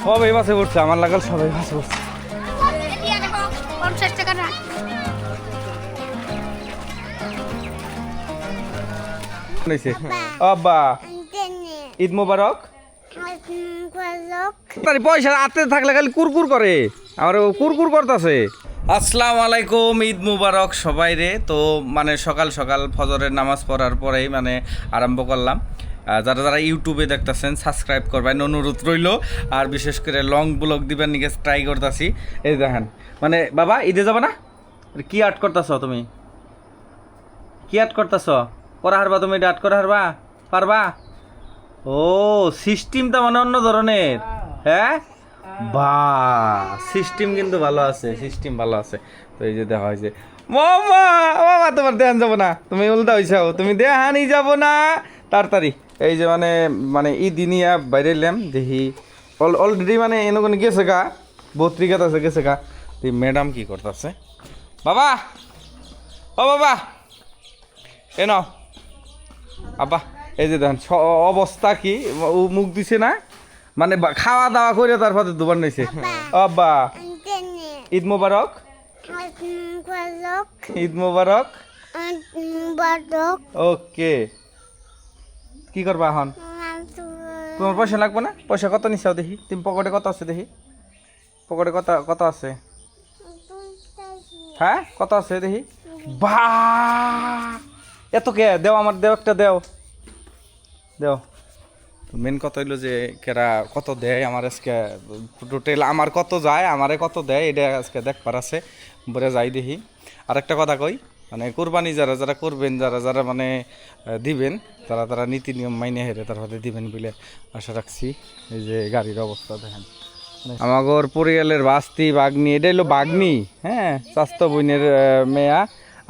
সবাই বাসে পড়ছে, আমার লাগাল সবাই বাসে পড়ছে। আব্বা ঈদ মোবারক। তার পয়সা হাতে থাকলে খালি কুরকুর করে, আমার কুরকুর করতেছে। আসসালামু আলাইকুম, ঈদ মুবারক সবাই রে। তো মানে সকাল সকাল ফজরের নামাজ পড়ার পরেই মানে আরম্ভ করলাম। যারা যারা ইউটিউবে দেখতেছেন সাবস্ক্রাইব করবেন অনুরোধ রইল, আর বিশেষ করে লং ব্লগ দিবেন নিকে ট্রাই করতেছি। এই দেখেন মানে বাবা ঈদে যাবে না, কি আর্ট করতেছ তুমি? কি আর্ট করতেছ? করা হারবা তুমি? এটা আর্ট করা হারবা পারবা? ও সিস্টেমটা মানে অন্য ধরনের। হ্যাঁ বা সিস্টেম কিন্তু ভালো আছে, সিস্টেম ভালো আছে। তো এই যে দেখা হয়েছে মামা বাবা, তোমার দেহান যাবো না, তুমি উল্টা হয়েছাও, তুমি দেহানি যাবো না তাড়াতাড়ি। এই যে মানে মানে ই দিনিয়া বাইরে এলাম দেখি অলরেডি মানে এনে গেছে গা, বত্রিকাত আছে গেছে গা। তুই ম্যাডাম কি করতেছে? বাবা ও বাবা এ নাও আব্বা। এই যে দেখেন অবস্থা কি, মুখ দিছে না মানে খাওয়া দাওয়া করে তারপরে দুবার নিয়েছে। আব্বা ঈদ মোবারক, ঈদ মোবারক। ওকে কি করবা এখন? তোমার পয়সা লাগবে না? পয়সা কত নিচ্ছাও দেখি, তুমি পকেটে কত আছে দেখি, পকেটে কত কত আছে? হ্যাঁ কত আছে দেখি? বা এত কে দেও, আমার দেও একটা দেও দেও। মেন কথা হইলো যে কেরা কত দেয় আমার আজকে, টোটাল আমার কত যায় আমারে কত দেয় এটা আজকে দেখবার আছে, বলে যাই দেখি। আর একটা কথা কই, মানে কোরবানি যারা যারা করবেন, যারা যারা মানে দিবেন, তারা তারা নীতি নিয়ম মাইনে হেরে তারপরে দিবেন বলে আশা রাখছি। এই যে গাড়ির অবস্থা দেখেন, আমাগর পরিয়ালের বাস্তি বাগনি, এটা হলো বাগনি, হ্যাঁ স্বাস্থ্য বইনের মেয়া।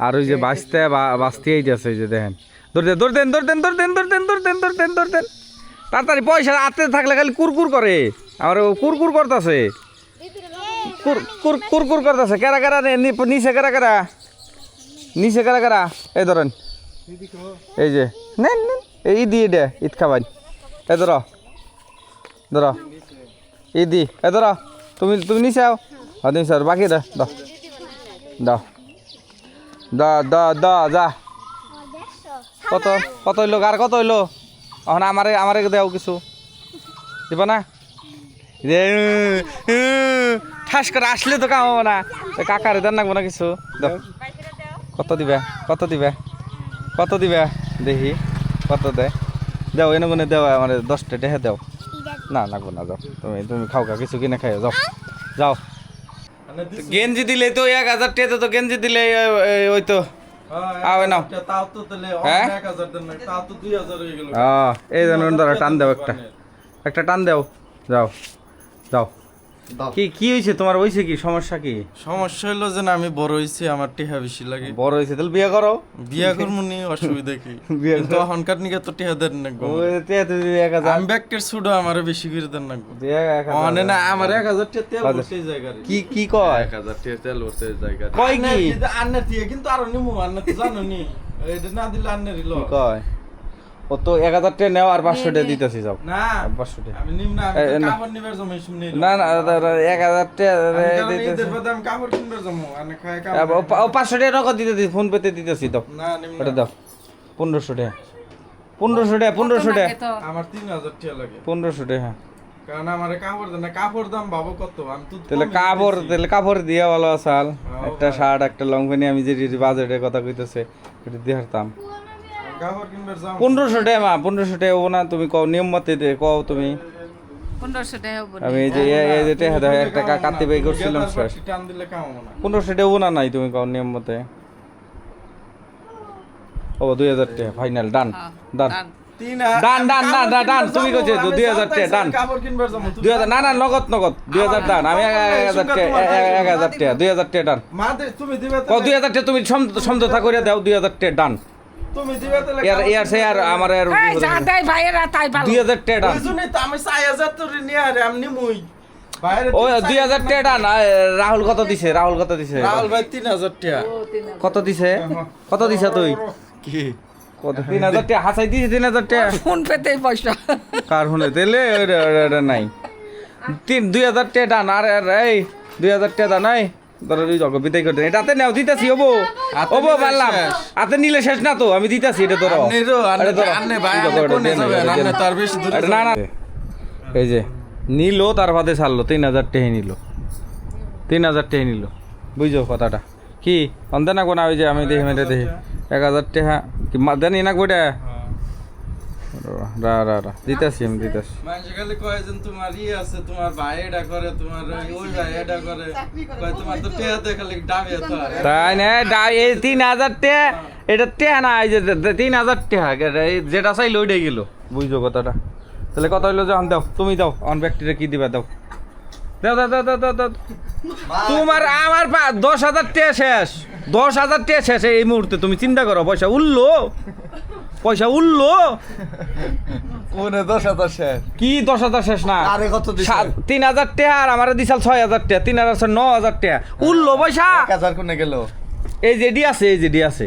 আর ওই যে বাঁচতে বাস্তি আইতেছে, এই যে দেখেন দৌড় দেন দৌড় দেন দৌড় দেন দৌড় দেন দৌড় দেন দৌড় দেন দৌড় দেন তাড়াতাড়ি। পয়সা হাতে থাকলে খালি কুরকুর করে, আমার কুরকুর করতেছে, কুরকুর করতেছে। কেরা কেরা নিচে, কেরা কেরা নিচে, কেরা কেরা? এই ধরেন এই যে নেন নেন, এই দিয়ে দে ঈদ খাবাই। এ ধর ধর ঈদি, এ ধর তুমি তুমি নিচে আও। হ্যাঁ নিচে আর বাকি দে দাও দাও দা দা দা যা। কত কত হইলো আর কত হইলো? এখন আমারে আমারে দেও কিছু দিবা না? ঠাস করে আসলে তো কাম হবে না, কাকারে দেন নাকবো না কিছু? দাও কত দিবে, কত দিবে, কত দিবে দেখি কত দেয়? দেও এনে গুনে দেও, আমার 10টা টেহে দেও। না লাগবো না, যাও তুমি তুমি খাও কা, কিছু কিনে খাই যাও যাও। গেঞ্জি দিলে তো 1000 টাকা, তো গেঞ্জি দিলে ওই তো আবে নাও। হ্যাঁ এই জন্য ধরো টান দেও, একটা একটা টান দেও, যাও যাও। কি কি হয়েছে তোমার? হয়েছে কি সমস্যা? কি সমস্যা হলো যে না আমি বড় হইছি, আমার টিহা বেশি লাগে। বড় হয়েছে তাহলে বিয়ে করো। বিয়া করবো নি, অসুবিধা কি? বিয়া কিন্তু এখনকার নিকে তো টিহা দেন না গো। আমি ব্যাগটের সুডো আমারে বেশি করে দেন না গো। মানে না আমার 1000 টাকা তেল বসে জায়গা রে। কি কি কয়? 1000 টাকা তেল বসে জায়গা কয় কি? আন্নার দিয়ে কিন্তু আরো নিমু, আন্না তো জানো নি, এটা না দিলে আন্নার হলো। কি কয়? ও তো 1000 টাকা নেও আর 500 টাকা দিতেছি, যাও না 500 টাকা। আমি নিম না, আমি কাপড় নিবার জন্য শুনি না না 1000 টাকা দিতেছি। আমি কাপড় কিনবার জন্য আন্না খায় কাপড়। ও 500 টাকা নগদ দিতেছি, ফোন পেতে দিতেছি, দাও না নিম না, ওটা দাও 1500 টাকা, 1500 টাকা, 1500 টাকা, আমার 3000 টাকা লাগে। 1500 টাকা। কারণ আমারে কাপড় দেন না, কাপড় দাম ভাবো কত, আমি তো তাহলে কাপড় দিয়া ভালো আসাল, একটা শার্ট একটা লং প্যান্ট, আমি যে বাজেটের কথা কইতেছে এটা দিয়ে হারতাম। কাপড় কিনবার যাও 1500 টাকা মা, 1500 টাকা হবো না? তুমি কও নিয়ম মতে কও তুমি। 1500 টাকা হবো না। আমি এই যে টাকা দাও, একটা কাটতে বাই করছিলাম শেষ। টান দিলে কাম হবে না। 1500 টাকা হবো না? নাই তুমি কও নিয়ম মতে। ও 2000 টাকা ফাইনাল, ডান ডান ডান ডান না ডান, তুমি কইছো 2000 টাকা ডান। কাপড় কিনবার যাও 2000 না না নগদ নগদ 2000 ডান, আমি 1000 টাকা 1000 টাকা 2000 টাকা ডান। মা তুমি দিবে তো, কও 2000 টাকা তুমি সমঝোতা করে দাও, 2000 টাকা ডান। তুমি দিবে তাহলে ইয়ার সে আর আমার আর এই যা দেয় ভাইয়েরা তাই ভালো। 2000 টাকা ডান। বুঝুনি তো আমি 6000 তো নিয়ে আরে আমি মুই বাইরে। ও 2000 টাকা ডান। রাহুল কত দিছে? রাহুল কত দিছে? রাহুল ভাই 3000 টাকা। কত দিছে? কত দিছে তুই? কি কত? 3000 টাকা হাসাই দিছে? 3000 টাকা ফোন পেতেই পয়সা। কার হলে দিলে ওটা নাই। 2000 টাকা দান আর এই 2000 টাকা দান এই ধরো এই জগ বিদায় করে দেন এটাতে নাও দিতাছি ওবো হাতে ওবো নিলে বললাম শেষ। হাতে নিলে শেষ না তো আমি দিতাছি এটা ধরো আরে ধরো। আন্নে ভাই এই জগ, এটা কোনে দেন, যাবেন এটা দেন। আন্নে তার বেশি দূরে আরে না না এই যে নিল তার বাদে ছাড়লো 3000 টাকা নিল 3000 টাকা নিল বুঝছো কথাটা কি অন্ধে না কোনা ওই যে আমি দেখি মেরে দেখি 1000 টাকা কি দেন না কোটা রা রা রা দিতাছি আমি দিতাছি মানুষ খালি কয় যে তোমার আছে তোমার ভাই এটা করে তোমার ওই ভাই এটা করে কয় তোমার তো টেহাতে খালি ডাবে তো আর। তাই না এই 3000 টাকা এটা টাকা না এই যে 3000 টাকা এই যেটা চাইলো ওইটাই গেল বুঝছো কথাটা তাহলে কথা হইলো যে দাও তুমি দাও অন ব্যক্তিটা কি দিবা দাও দাও দাও দাও দাও দাও দাও তোমার আমার 10,000 টাকা শেষ 10,000 টাকা শেষ এই মুহূর্তে তুমি চিন্তা করো পয়সা উঠলো কোনে 10,000 শেষ কি 10,000 শেষ না আরে কত দিছে? 3,000 টাকা আর আমার দিছাল 6,000 টাকা 3,000 9,000 টাকা উঠলো পয়সা 1000 কোনে গেল এই যে ডি আছে এই যে ডি আছে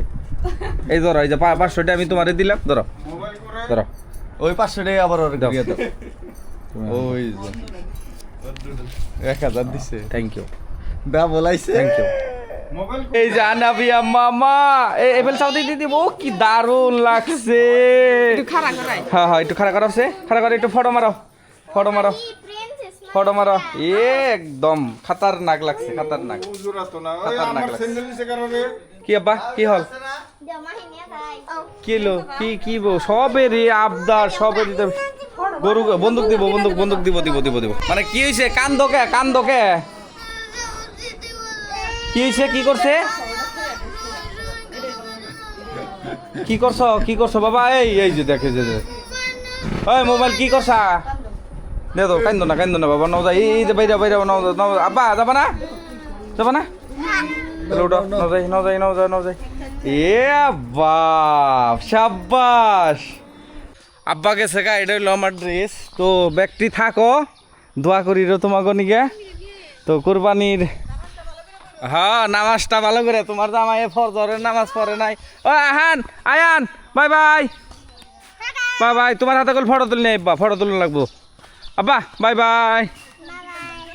এই ধরো এই যে 500 টাকা আমি তোমারে দিলাম ধরো ধরো ওই 500 টাকা আবার ওর দাও। দিয়ে দাও ওই যে 1000 দিছে থ্যাংক ইউ দা বলাইছে থ্যাংক ইউ এই যে আনাবিয়া মামা এবেল চাও দিদি দিব কি দারুণ লাগছে খারা করাই হ্যাঁ হ্যাঁ একটু খাড়া করাছে খাড়া করে একটু ফটো মারো ফটো মারো একদম খাতারনাক লাগছে খাতারনাক খাতারনাক লাগছে কি আব্বা কি হল কি এলো কি বো সবেরই আবদার সবেরই তো গরু বন্দুক দিব মানে কি হয়েছে কান দোকে কি হয়েছে কি করছে কি করছো বাবা এই যে দেখে যে ওই মোবাইল কি করছা দে তো কান্দ না বাবা নাও যাই এই যে বাইরে নাও আব্বা যাবা না তাহলে উঠো নাও যাই এ বাপ শাবাশ আব্বা গেছে গা এটা হইলো আমার ড্রেস তো ব্যক্তি থাকো দোয়া করি রে তোমাকে নিকে তো কোরবানির হ্যাঁ নামাজটা ভালো করে তোমার জামাই ফজরের নামাজ পড়ে নাই ও আয়ান বাই তোমার হাতে করে ফটো তুলি আব্বা ফটো তুলন লাগবো আব্বা বাই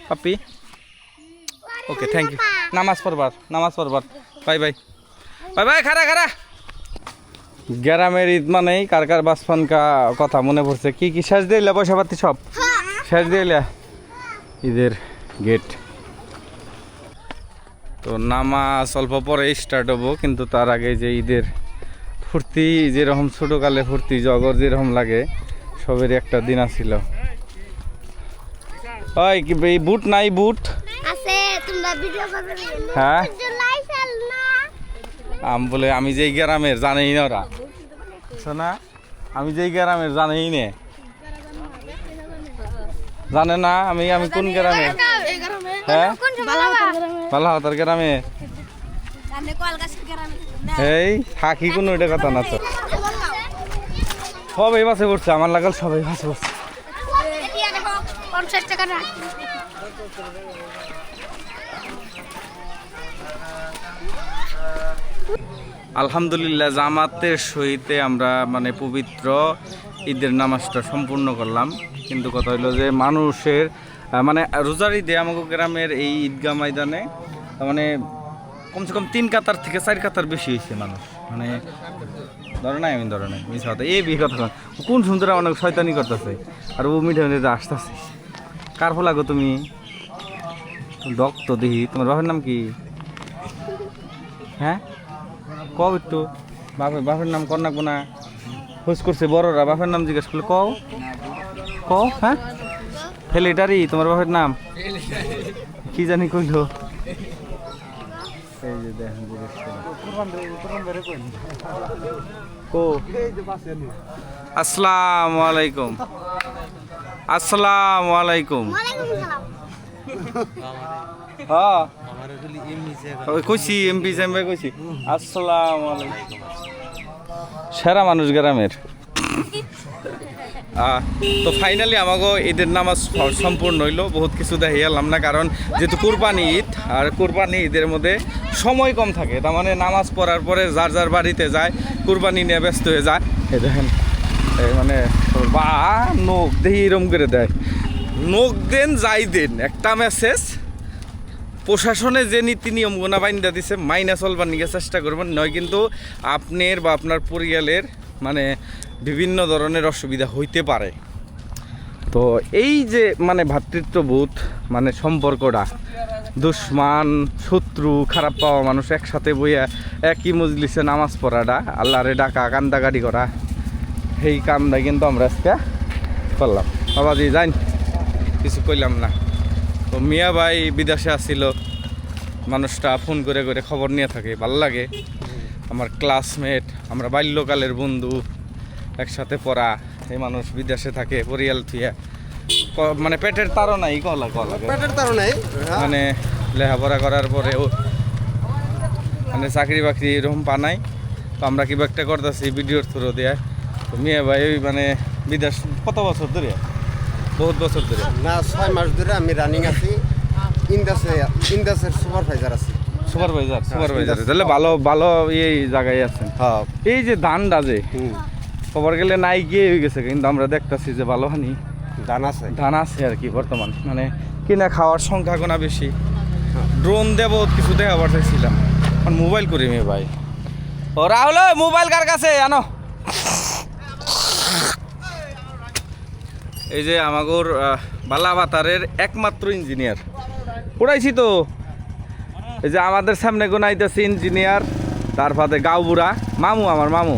পাপি ওকে থ্যাংক ইউ নামাজ পড়বার বাই খারা গ্রামের ঈদ মানেই কার বাসফান কথা মনে পড়ছে কি শেষ দিলে পয়সা পাতি সব শেষ দিলে ঈদের গেট তো নামাজ অল্প পরে স্টার্ট হবো কিন্তু তার আগে যে ঈদের ফুর্তি যেরকম ছোটোকালে ফুর্তি জগর যেরকম লাগে সবেরই একটা দিন আসছিল ওই কি এই বুট নাই বুট আছে তোমরা ভিডিও করবে হ্যাঁ জুলাই সাল না বলে আমি যেই গ্রামের জানেই না ওরা শোনা আমি যেই গ্রামের জানেই নে জানে না আমি কোন গ্রামে হ্যাঁ বালাহাতার গ্রামে এই থাকি কোনো এটা কথা না তো সবাই বাসে পড়ছে আমার লাগাল সবাই বাসে পড়ছে 50 টাকা রাখ আলহামদুলিল্লাহ জামাতের সহিতে আমরা মানে পবিত্র ঈদের নামাজটা সম্পূর্ণ করলাম কিন্তু কথা হইলো যে মানুষের মানে রোজার ঈদে আমাদের গ্রামের এই ঈদগাহ ময়দানে মানে কমসে কম 3 কাতার থেকে 4 কাতার বেশি হয়েছে মানুষ মানে ধরে নাই মিস হতে এই বিয়ে কথা কোন সুন্দর অনেক শয়তানি করতেছে আর ও মিঠে মিঠে আসতেছে কার ফলা গো তুমি দক্ত দেখি তোমার বাপের নাম কি হ্যাঁ কও একটু বাপের নাম কর না কোনা খোঁজ করছে বড়রা বাপের নাম জিজ্ঞেস করলে কও হ্যাঁ ফেলিটারি তোমার বাপের নাম কি জানি কইলো এই যে দেখেন জিজ্ঞেস কো আসসালামু আলাইকুম ওয়ালাইকুম সালাম হ্যাঁ কইছি এমপি সাহেব কইছি আসসালামু আলাইকুম সেরা মানুষ গ্রামের তো ফাইনালি আমাকে ঈদের নামাজ সম্পূর্ণ হইলো বহুত কিছু দেখাইলাম না কারণ যেহেতু কোরবানি ঈদ আর কোরবানি ঈদের মধ্যে সময় কম থাকে তার মানে নামাজ পড়ার পরে যার বাড়িতে যায় কোরবানি নিয়ে ব্যস্ত হয়ে যায় এই দেখেন এই মানে বা নোক দেখি এরম করে দেয় নোক দেন যাই দেন একটা মেসেজ, প্রশাসনে যে নীতি নিয়ম গোনা বাইন্দা দিছে মাইনা চলবার নিয়ে চেষ্টা করবেন, নয় কিন্তু আপনার বা আপনার পরিয়ালের মানে বিভিন্ন ধরনের অসুবিধা হইতে পারে। তো এই যে মানে ভ্রাতৃত্ববোধ মানে সম্পর্কটা, দুশ্মান শত্রু খারাপ পাওয়া মানুষ একসাথে বইয়া একই মজলিসে নামাজ পড়াটা, আল্লাহরে ডাকা কান্দাকাটি করা, এই কামটা কিন্তু আমরা আজকে করলাম। বাবাজি যাইন, কিছু কইলাম না। তো মিয়া ভাই বিদেশে আসছিল, মানুষটা ফোন করে করে খবর নিয়ে থাকে, ভাল লাগে। আমার ক্লাসমেট, আমরা বাল্যকালের বন্ধু, একসাথে পড়া, এই মানুষ বিদেশে থাকে পরিয়াল থুয়া, মানে পেটের তারও নাই কলা পেটের তার নাই মানে লেখাপড়া করার পরেও মানে চাকরি বাকরি এরকম পানাই। তো আমরা কিবা একটা করতেছি ভিডিওর থ্রু দিয়ে। তো মিয়া ভাই ওই মানে বিদেশ কত বছর ধরে, বহুত বছর ধরে না 6 মাস ধরে আমি রানিং আছি, ইন্দাসের সুপারভাইজার আছি। সুপারভাইজার তাহলে ভালো ভালো এই জায়গায় আছেন। হ্যাঁ এই যে ধানটা যে খবর গেলে নাই গিয়ে হয়ে গেছে, কিন্তু আমরা দেখতেছি যে ভালো হানি ধান আছে আর কি বর্তমান, মানে কিনা খাওয়ার সংখ্যা গোনা বেশি। ড্রোন দেব কিছু দেখা পাঠাইছিলাম, এখন মোবাইল করি মেয়ে ভাই। ও রাহুল মোবাইল কার কাছে আনো। এই যে আমাগোর বালাবাতারের একমাত্র ইঞ্জিনিয়ার পড়াইছি। তো এই যে আমাদের সামনে গোনাইতেছে ইঞ্জিনিয়ার, তারপরে গাঁওবুড়া মামু, আমার মামু।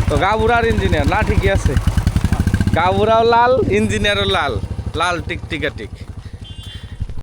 তো গাঁওবুড়ার ইঞ্জিনিয়ার না, ঠিকই আছে। গাঁওবুড়াও লাল, ইঞ্জিনিয়ারও লাল, লাল টিক টিকা টিক।